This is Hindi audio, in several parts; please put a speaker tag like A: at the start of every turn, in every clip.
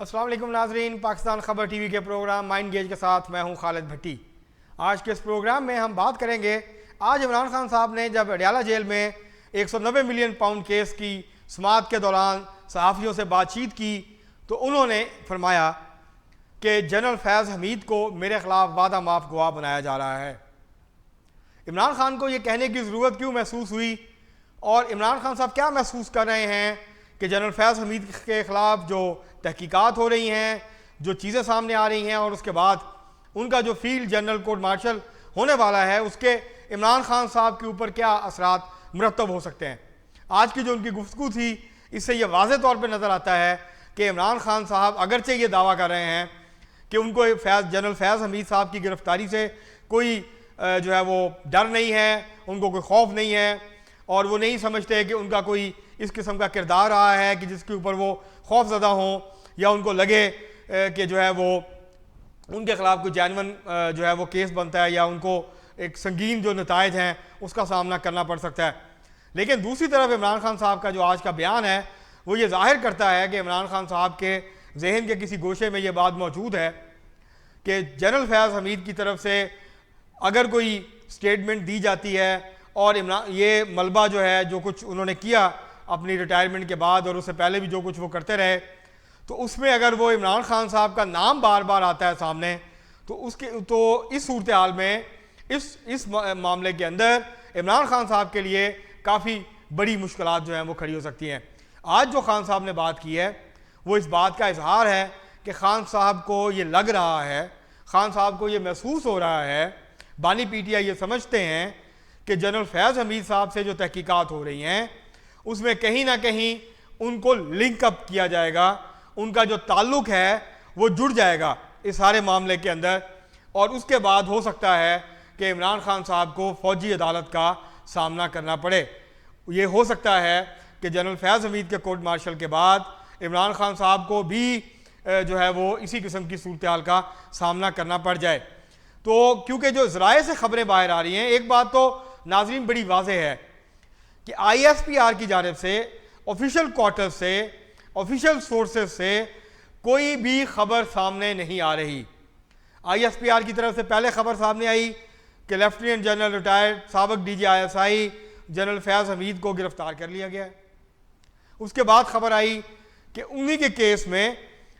A: अस्सलाम वालेकुम नाजरीन, पाकिस्तान खबर टीवी के प्रोग्राम माइंड गेज के साथ मैं हूं खालिद भट्टी। आज के इस प्रोग्राम में हम बात करेंगे, आज इमरान खान साहब ने जब अडयाला जेल में 190 मिलियन पाउंड केस की समाअत के दौरान सहाफ़ियों से बातचीत की तो उन्होंने फरमाया कि जनरल फैज़ हमीद को मेरे ख़िलाफ़ वादा माफ़ गवाह बनाया जा रहा है। इमरान खान को ये कहने की ज़रूरत क्यों महसूस हुई और इमरान खान साहब क्या महसूस कर रहे हैं कि जनरल फैज़ हमीद के ख़िलाफ़ जो तहकीकात हो रही हैं, जो चीज़ें सामने आ रही हैं और उसके बाद उनका जो फील्ड जनरल कोर्ट मार्शल होने वाला है उसके इमरान खान साहब के ऊपर क्या असरात मुरतब हो सकते हैं। आज की जो उनकी गुफ्तगू थी इससे ये वाज़े तौर पर नज़र आता है कि इमरान खान साहब अगरचे ये दावा कर रहे हैं कि उनको जनरल फैज़ हमीद साहब की गिरफ़्तारी से कोई जो है वो डर नहीं है, उनको कोई खौफ नहीं है और वो नहीं समझते कि उनका कोई इस किस्म का किरदार रहा है कि जिसके ऊपर वो खौफज़दा हों या उनको लगे कि जो है वो उनके ख़िलाफ़ कोई जानवन जो है वो केस बनता है या उनको एक संगीन जो नतायज हैं उसका सामना करना पड़ सकता है। लेकिन दूसरी तरफ इमरान खान साहब का जो आज का बयान है वो ये ज़ाहिर करता है कि इमरान खान साहब के जहन के किसी गोशे में ये बात मौजूद है कि जनरल फैज़ हमीद की तरफ से अगर कोई स्टेटमेंट दी जाती है और ये मलबा जो है जो कुछ उन्होंने किया अपनी रिटायरमेंट के बाद और उससे पहले भी जो कुछ वो करते रहे, तो उसमें अगर वो इमरान खान साहब का नाम बार बार आता है सामने तो इस सूरत हाल में इस मामले के अंदर इमरान खान साहब के लिए काफ़ी बड़ी मुश्किलात जो हैं वो खड़ी हो सकती हैं। आज जो खान साहब ने बात की है वो इस बात का इजहार है कि खान साहब को ये लग रहा है, खान साहब को ये महसूस हो रहा है, बानी पीटीआई ये समझते हैं कि जनरल फैज़ हमीद साहब से जो तहकीकात हो रही हैं उसमें कहीं ना कहीं उनको लिंक अप किया जाएगा, उनका जो ताल्लुक़ है वो जुड़ जाएगा इस सारे मामले के अंदर और उसके बाद हो सकता है कि इमरान खान साहब को फ़ौजी अदालत का सामना करना पड़े। ये हो सकता है कि जनरल फैज़ हमीद के कोर्ट मार्शल के बाद इमरान खान साहब को भी जो है वो इसी किस्म की सूरत हाल का सामना करना पड़ जाए। तो क्योंकि जो ज़राए से ख़बरें बाहर आ रही हैं, एक बात तो नाज़रीन बड़ी वाज़ेह है कि ISPR की जानिब से ऑफिशियल क्वार्टर से ऑफिशियल सोर्सेज से कोई भी खबर सामने नहीं आ रही। ISPR की तरफ से पहले खबर सामने आई कि लेफ्टिनेंट जनरल रिटायर्ड साबिक DG ISI जनरल फैज़ हमीद को गिरफ्तार कर लिया गया। उसके बाद खबर आई कि उन्हीं के केस में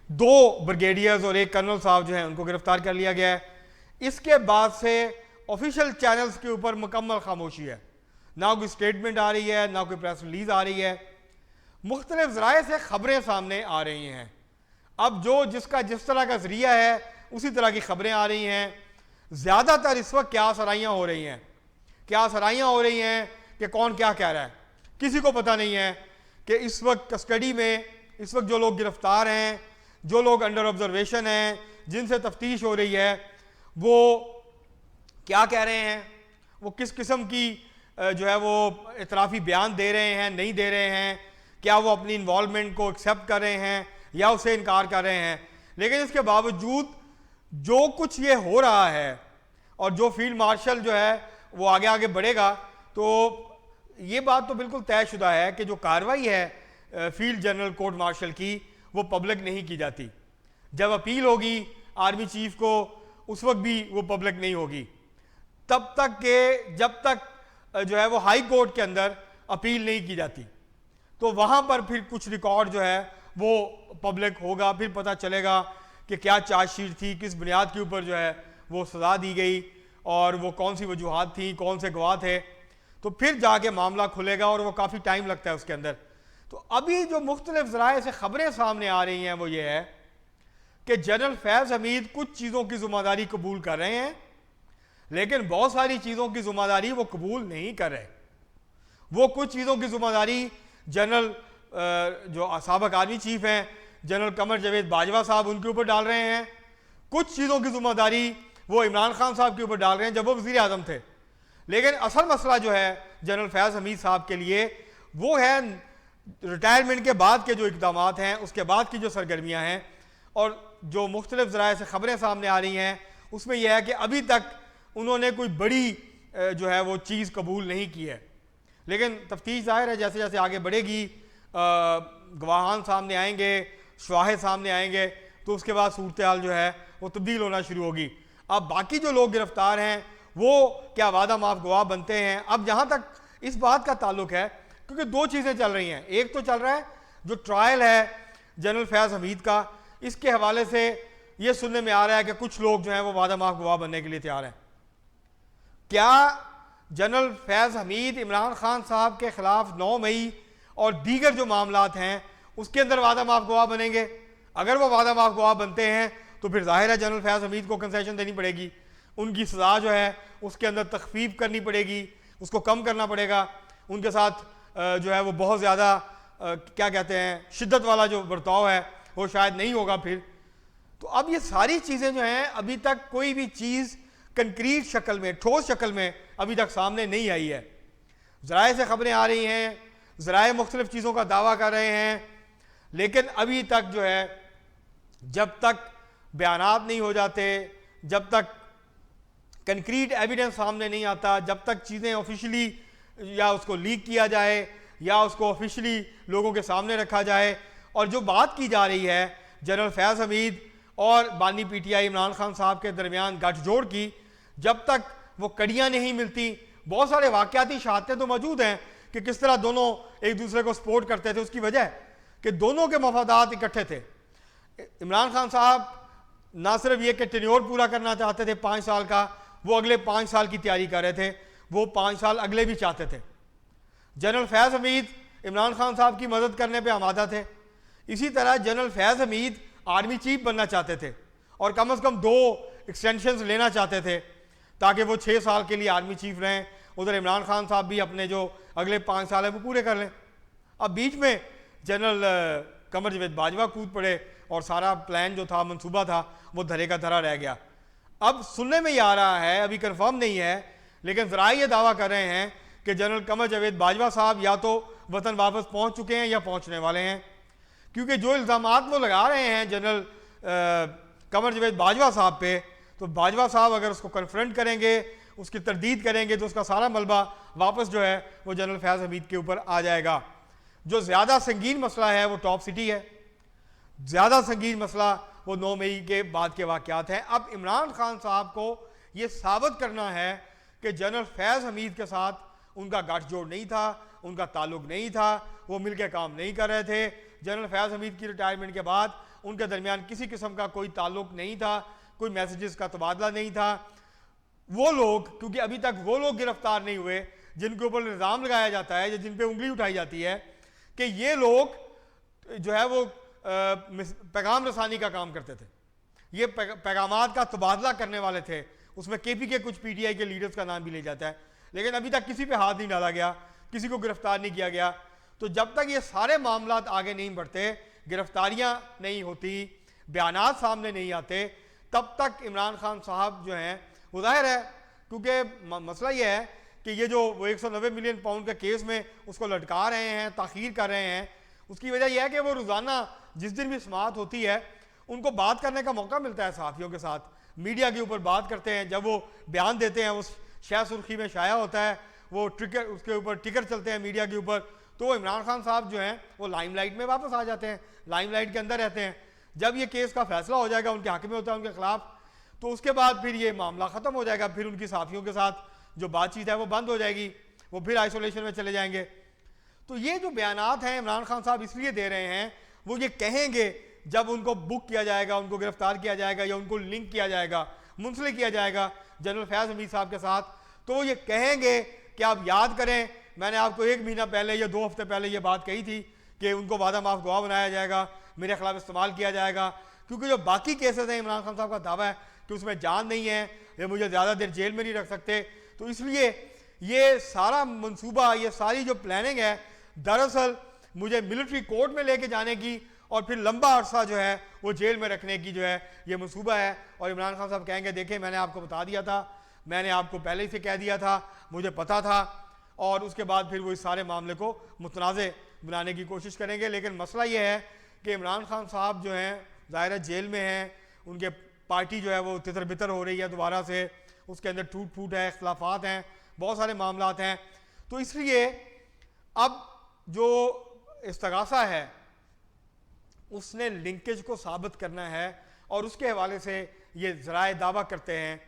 A: 2 ब्रिगेडियर्स और 1 कर्नल साहब जो हैं उनको गिरफ्तार कर लिया गया है। इसके बाद से ऑफिशियल चैनल्स के ऊपर मुकम्मल खामोशी है, ना कोई स्टेटमेंट आ रही है, ना कोई प्रेस रिलीज आ रही है, मुख्तलिफ ज़राए से ख़बरें सामने आ रही हैं। अब जो जिसका जिस तरह का ज़रिया है उसी तरह की ख़बरें आ रही हैं। ज़्यादातर इस वक्त क्या सराइयाँ हो रही हैं, क्या सराइयाँ हो रही हैं कि कौन क्या कह रहा है, किसी को पता नहीं है कि इस वक्त कस्टडी में इस वक्त जो लोग गिरफ्तार हैं, जो लोग अंडर ऑब्जर्वेशन हैं, जिनसे तफ्तीश हो रही है, वो क्या कह रहे हैं, वो किस किस्म की जो है वो इतराफ़ी बयान दे रहे हैं, नहीं दे रहे हैं, क्या वो अपनी इन्वॉल्वमेंट को एक्सेप्ट कर रहे हैं या उससे इनकार कर रहे हैं। लेकिन इसके बावजूद जो कुछ ये हो रहा है और जो फील्ड मार्शल जो है वो आगे आगे बढ़ेगा, तो ये बात तो बिल्कुल तयशुदा है कि जो कार्रवाई है फील्ड जनरल कोर्ट मार्शल की वो पब्लिक नहीं की जाती। जब अपील होगी आर्मी चीफ को उस वक्त भी वो पब्लिक नहीं होगी, तब तक के जब तक जो है वो हाई कोर्ट के अंदर अपील नहीं की जाती, तो वहाँ पर फिर कुछ रिकॉर्ड जो है वो पब्लिक होगा, फिर पता चलेगा कि क्या चार्जशीट थी, किस बुनियाद के ऊपर जो है वो सज़ा दी गई और वो कौन सी वजूहात थी, कौन से गवाह थे, तो फिर जाके मामला खुलेगा और वो काफ़ी टाइम लगता है उसके अंदर। तो अभी जो मुख्तलिफ ज़राए से ख़बरें सामने आ रही हैं वो ये है कि जनरल फैज़ हमीद कुछ चीज़ों की ज़िम्मेदारी कबूल कर रहे हैं, लेकिन बहुत सारी चीज़ों की ज़िम्मेदारी वो कबूल नहीं कर रहे। वो कुछ चीज़ों की ज़िम्मेदारी जनरल जो साबिक आर्मी चीफ हैं जनरल कमर जावेद बाजवा साहब उनके ऊपर डाल रहे हैं, कुछ चीज़ों की ज़िम्मेदारी वो इमरान खान साहब के ऊपर डाल रहे हैं जब वो वज़ीर आज़म थे। लेकिन असल मसला जो है जनरल फैज़ हमीद साहब के लिए वो है रिटायरमेंट के बाद के जो इक़दाम हैं, उसके बाद की जो सरगर्मियाँ हैं और जो मुख्तलिफ ज़राए से ख़बरें सामने आ रही हैं उसमें यह है कि अभी तक उन्होंने कोई बड़ी जो है वो चीज़ कबूल नहीं की है। लेकिन तफ्तीश ज़ाहिर है जैसे जैसे आगे बढ़ेगी, गवाहान सामने आएंगे, शवाहिद सामने आएंगे तो उसके बाद सूरत हाल जो है वो तब्दील होना शुरू होगी। अब बाकी जो लोग गिरफ्तार हैं वो क्या वादा माफ गवाह बनते हैं? अब जहाँ तक इस बात का ताल्लुक है, क्योंकि दो चीज़ें चल रही हैं। एक तो चल रहा है जो ट्रायल है जनरल फैज़ हमीद का, इसके हवाले से ये सुनने में आ रहा है कि कुछ लोग जो हैं वो वादा माफ गवाह बनने के लिए तैयार हैं। क्या जनरल फैज़ हमीद इमरान खान साहब के खिलाफ 9 मई और दीगर जो मामलात हैं उसके अंदर वादा माफ गवाह बनेंगे? अगर वो वादा माफ गवाह बनते हैं तो फिर जाहिर है जनरल फैज़ हमीद को कंसेशन देनी पड़ेगी, उनकी सज़ा जो है उसके अंदर तखफीफ करनी पड़ेगी, उसको कम करना पड़ेगा, उनके साथ जो है वो बहुत ज़्यादा क्या कहते हैं शिद्दत वाला जो बर्ताव है वो शायद नहीं होगा फिर। तो अब ये सारी चीज़ें जो हैं अभी तक कोई भी चीज़ कंक्रीट शक्ल में, ठोस शक्ल में अभी तक सामने नहीं आई है। ज़राए से खबरें आ रही हैं, ज़राए मुख्तलिफ चीज़ों का दावा कर रहे हैं, लेकिन अभी तक जो है जब तक बयानात नहीं हो जाते, जब तक कंक्रीट एविडेंस सामने नहीं आता, जब तक चीज़ें ऑफिशियली या उसको लीक किया जाए या उसको ऑफिशियली लोगों के सामने रखा जाए, और जो बात की जा रही है जनरल फैज़ हमीद और बानी पीटीआई इमरान खान साहब के दरमियान गठजोड़ की, जब तक वो कड़ियाँ नहीं मिलती, बहुत सारे वाक़याती शहादतें तो मौजूद हैं कि किस तरह दोनों एक दूसरे को सपोर्ट करते थे। उसकी वजह कि दोनों के मफादात इकट्ठे थे। इमरान खान साहब ना सिर्फ ये कि टेन्योर पूरा करना चाहते थे 5 साल का, वो अगले 5 साल की तैयारी कर रहे थे, वो 5 साल अगले भी चाहते थे। जनरल फैज़ हमीद इमरान खान साहब की मदद करने पे आमादा थे। इसी तरह जनरल फैज़ हमीद आर्मी चीफ बनना चाहते थे और कम से कम 2 एक्सटेंशंस लेना चाहते थे ताकि वो 6 साल के लिए आर्मी चीफ रहें, उधर इमरान खान साहब भी अपने जो अगले 5 साल है वो पूरे कर लें। अब बीच में जनरल कमर जावेद बाजवा कूद पड़े और सारा प्लान जो था, मंसूबा था, वो धरे का धरा रह गया। अब सुनने में ही आ रहा है, अभी कंफर्म नहीं है, लेकिन ज़रा ये दावा कर रहे हैं कि जनरल कमर जावेद बाजवा साहब या तो वतन वापस पहुंच चुके हैं या पहुंचने वाले हैं, क्योंकि जो इल्ज़ामात वो लगा रहे हैं जनरल कमर जावेद बाजवा साहब पे, तो बाजवा साहब अगर उसको कन्फ्रंट करेंगे, उसकी तरदीद करेंगे, तो उसका सारा मलबा वापस जो है वो जनरल फैज़ हमीद के ऊपर आ जाएगा। जो ज़्यादा संगीन मसला है वो टॉप सिटी है, ज़्यादा संगीन मसला वो 9 मई के बाद के वाक़यात हैं। अब इमरान खान साहब को ये साबित करना है कि जनरल फैज़ हमीद के साथ उनका गठजोड़ नहीं था, उनका ताल्लुक नहीं था, वो मिलकर काम नहीं कर रहे थे। जनरल फैज़ हमीद की रिटायरमेंट के बाद उनके दरमियान किसी किस्म का कोई ताल्लुक नहीं था, कोई मैसेजेस का तबादला नहीं था। वो लोग, क्योंकि अभी तक वो लोग गिरफ्तार नहीं हुए जिनके ऊपर इल्ज़ाम लगाया जाता है या जिन पे उंगली उठाई जाती है कि ये लोग जो है वो पैगाम रसानी का काम करते थे, ये पैगामात का तबादला करने वाले थे। उसमें केपी के कुछ पीटीआई के लीडर्स का नाम भी ले जाता है, लेकिन अभी तक किसी पे हाथ नहीं डाला गया, किसी को गिरफ्तार नहीं किया गया। तो जब तक ये सारे मामलात आगे नहीं बढ़ते, गिरफ्तारियां नहीं होती, बयानात सामने नहीं आते, तब तक इमरान खान साहब जो हैं वो जाहिर है, क्योंकि मसला ये है कि ये जो वो 190 मिलियन पाउंड के केस में उसको लटका रहे हैं, ताख़ीर कर रहे हैं, उसकी वजह यह है कि वो रोज़ाना जिस दिन भी समाअत होती है उनको बात करने का मौका मिलता है, सहाफ़ियों के साथ मीडिया के ऊपर बात करते हैं। जब वो बयान देते हैं, उस शाह सुर्खी में शाया होता है, वो ट्रिकर, उसके ऊपर टिकर चलते हैं मीडिया के ऊपर, तो वो इमरान खान साहब जो हैं वो लाइमलाइट में वापस आ जाते हैं, लाइमलाइट के अंदर रहते हैं। जब ये केस का फैसला हो जाएगा, उनके हक़ में होता है उनके खिलाफ, तो उसके बाद फिर ये मामला ख़त्म हो जाएगा, फिर उनकी सहाफ़ियों के साथ जो बातचीत है वो बंद हो जाएगी, वो फिर आइसोलेशन में चले जाएंगे। तो ये जो बयानात हैं इमरान खान साहब इसलिए दे रहे हैं, वो ये कहेंगे जब उनको बुक किया जाएगा, उनको गिरफ्तार किया जाएगा या उनको लिंक किया जाएगा, मुंसलिक किया जाएगा जनरल फैज़ हमीद साहब के साथ, तो वो ये कहेंगे कि आप याद करें, मैंने आपको 1 महीना पहले या 2 हफ्ते पहले ये बात कही थी कि उनको वादा माफ गवाह बनाया जाएगा, मेरे खिलाफ इस्तेमाल किया जाएगा। क्योंकि जो बाकी केसेस हैं, इमरान खान साहब का दावा है कि उसमें जान नहीं है, ये मुझे ज़्यादा देर जेल में नहीं रख सकते, तो इसलिए ये सारा मंसूबा, ये सारी जो प्लानिंग है, दरअसल मुझे मिलिट्री कोर्ट में लेके जाने की और फिर लंबा अरसा जो है वो जेल में रखने की जो है ये मंसूबा है। और इमरान खान साहब कहेंगे, देखें मैंने आपको बता दिया था, मैंने आपको पहले ही से कह दिया था, मुझे पता था, और उसके बाद फिर वो इस सारे मामले को मुतनाज़े बनाने की कोशिश करेंगे। लेकिन मसला ये है कि इमरान खान साहब जो हैं ज़ाहिर है जेल में हैं, उनके पार्टी जो है वो तितर बितर हो रही है दोबारा से, उसके अंदर टूट फूट है, इख्तलाफात हैं, बहुत सारे मामलात हैं। तो इसलिए अब जो इस्तगासा है उसने लिंकेज को साबित करना है और उसके हवाले से ये ज़राए दावा करते हैं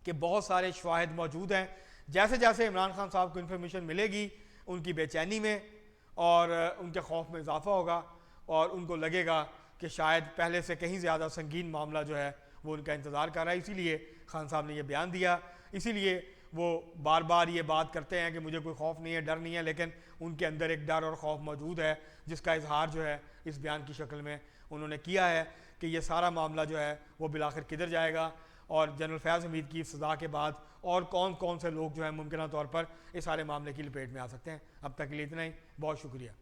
A: कि बहुत सारे शवाहिद मौजूद हैं। जैसे जैसे इमरान खान साहब को इन्फॉर्मेशन मिलेगी उनकी बेचैनी में और उनके खौफ में इजाफा होगा और उनको लगेगा कि शायद पहले से कहीं ज़्यादा संगीन मामला जो है वो उनका इंतज़ार कर रहा है। इसीलिए खान साहब ने ये बयान दिया, इसीलिए वो बार बार ये बात करते हैं कि मुझे कोई खौफ नहीं है, डर नहीं है, लेकिन उनके अंदर एक डर और खौफ मौजूद है जिसका इजहार जो है इस बयान की शक्ल में उन्होंने किया है कि ये सारा मामला जो है वो बिलाखिर किधर जाएगा और जनरल फैज़ हमीद की सज़ा के बाद और कौन कौन से लोग जो हैं मुमकिन तौर पर इस सारे मामले की लपेट में आ सकते हैं। अब तक के लिए इतना ही, बहुत शुक्रिया।